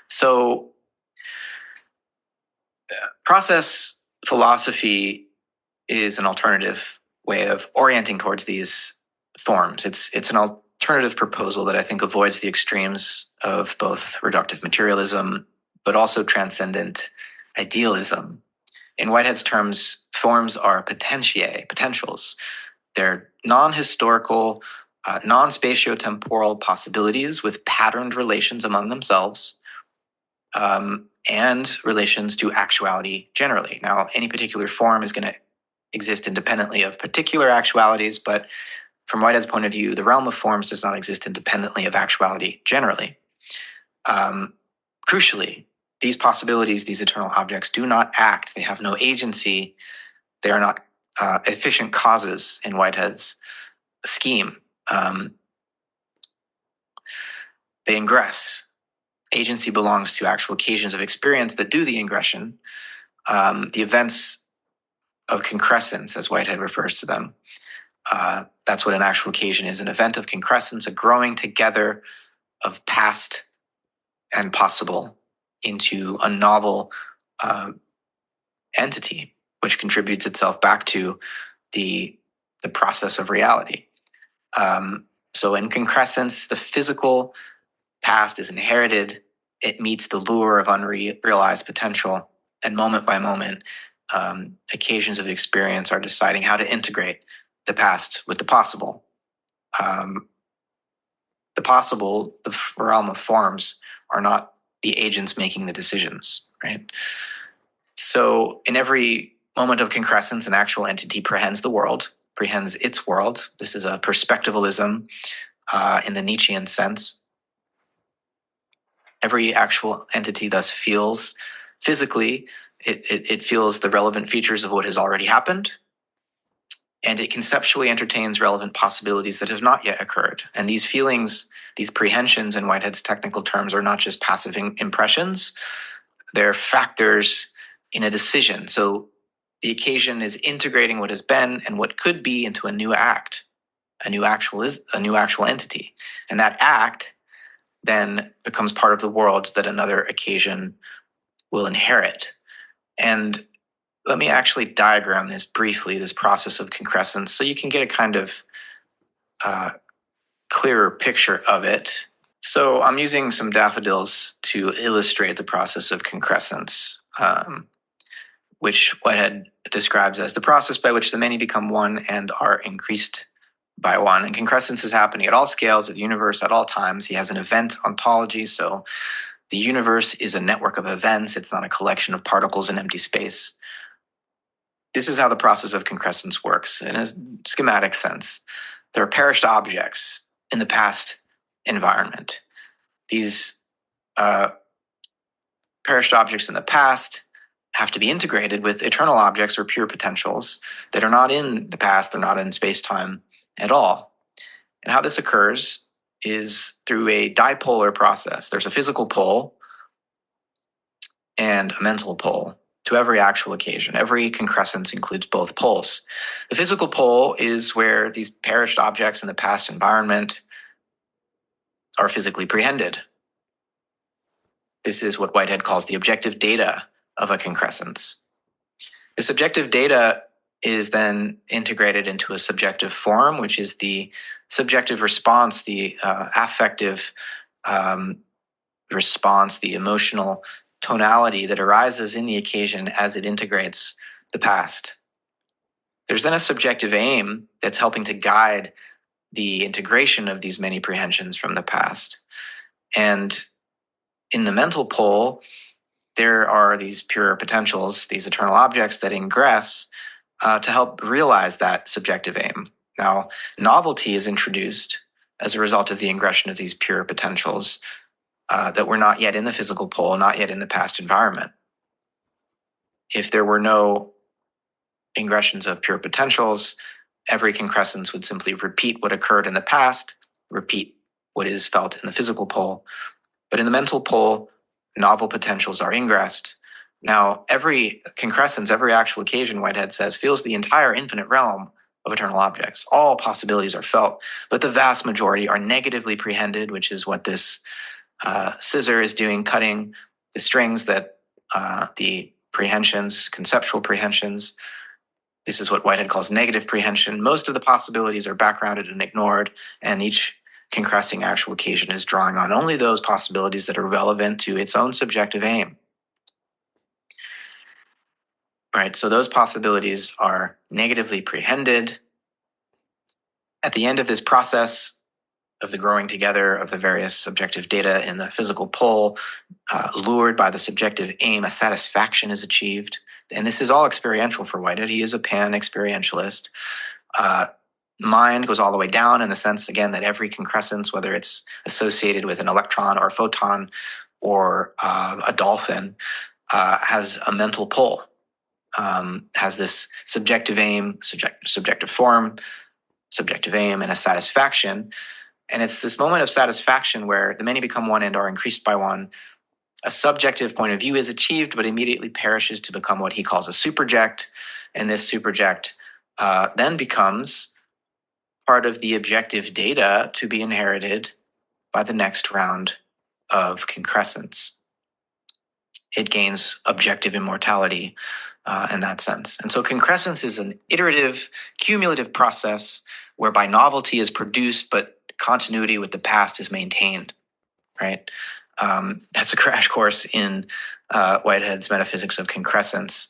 So process philosophy is an alternative way of orienting towards these forms. It's an alternative proposal that I think avoids the extremes of both reductive materialism, but also transcendent idealism. In Whitehead's terms, forms are potentiae, potentials. They're non-historical, non-spatiotemporal possibilities with patterned relations among themselves, and relations to actuality generally. Now, any particular form is going to exist independently of particular actualities, but from Whitehead's point of view, the realm of forms does not exist independently of actuality generally. Crucially, these possibilities, these eternal objects, do not act. They have no agency. They are not efficient causes in Whitehead's scheme. They ingress. Agency belongs to actual occasions of experience that do the ingression. The events of concrescence, as Whitehead refers to them. That's what an actual occasion is, an event of concrescence, a growing together of past and possible into a novel entity, which contributes itself back to the process of reality. So in concrescence, the physical past is inherited. It meets the lure of unrealized potential, and moment by moment, occasions of experience are deciding how to integrate the past with the possible. The possible, the realm of forms, are not the agents making the decisions, right? So in every moment of concrescence, an actual entity prehends the world, prehends its world. This is a perspectivalism in the Nietzschean sense. Every actual entity thus feels physically, it feels the relevant features of what has already happened, and it conceptually entertains relevant possibilities that have not yet occurred. And these feelings, these prehensions in Whitehead's technical terms, are not just passive impressions, they're factors in a decision. So the occasion is integrating what has been and what could be into a new act, a new actual entity. And that act then becomes part of the world that another occasion will inherit. And let me actually diagram this briefly, this process of concrescence, so you can get a kind of clearer picture of it. So I'm using some daffodils to illustrate the process of concrescence, which Whitehead describes as the process by which the many become one and are increased by one. And concrescence is happening at all scales of the universe at all times. He has an event ontology, so the universe is a network of events. It's not a collection of particles in empty space. This is how the process of concrescence works in a schematic sense. There are perished objects in the past environment. These perished objects in the past have to be integrated with eternal objects or pure potentials that are not in the past, they're not in space-time at all. And how this occurs is through a dipolar process. There's a physical pole and a mental pole to every actual occasion. Every concrescence includes both poles. The physical pole is where these perished objects in the past environment are physically prehended. This is what Whitehead calls the objective data of a concrescence. The subjective data is then integrated into a subjective form, which is the subjective response, the affective response, the emotional tonality that arises in the occasion as it integrates the past. There's then a subjective aim that's helping to guide the integration of these many prehensions from the past. And in the mental pole, there are these pure potentials, these eternal objects that ingress to help realize that subjective aim. Now, novelty is introduced as a result of the ingression of these pure potentials that were not yet in the physical pole, not yet in the past environment. If there were no ingressions of pure potentials, every concrescence would simply repeat what occurred in the past, repeat what is felt in the physical pole. But in the mental pole, novel potentials are ingressed. Now, every concrescence, every actual occasion, Whitehead says, feels the entire infinite realm of eternal objects. All possibilities are felt, but the vast majority are negatively prehended, which is what this scissor is doing cutting the strings that the prehensions, conceptual prehensions. This is what Whitehead calls negative prehension. Most of the possibilities are backgrounded and ignored, and each concressing actual occasion is drawing on only those possibilities that are relevant to its own subjective aim. Right, so those possibilities are negatively prehended. At the end of this process of the growing together of the various subjective data in the physical pole, lured by the subjective aim, a satisfaction is achieved. And this is all experiential for Whitehead. He is a pan-experientialist. Mind goes all the way down in the sense, again, that every concrescence, whether it's associated with an electron or a photon or a dolphin, has a mental pole, has this subjective aim, subjective form, subjective aim, and a satisfaction. And it's this moment of satisfaction where the many become one and are increased by one. A subjective point of view is achieved, but immediately perishes to become what he calls a superject. And this superject then becomes part of the objective data to be inherited by the next round of concrescence. It gains objective immortality in that sense. And so concrescence is an iterative, cumulative process whereby novelty is produced, but continuity with the past is maintained, right? That's a crash course in Whitehead's metaphysics of concrescence.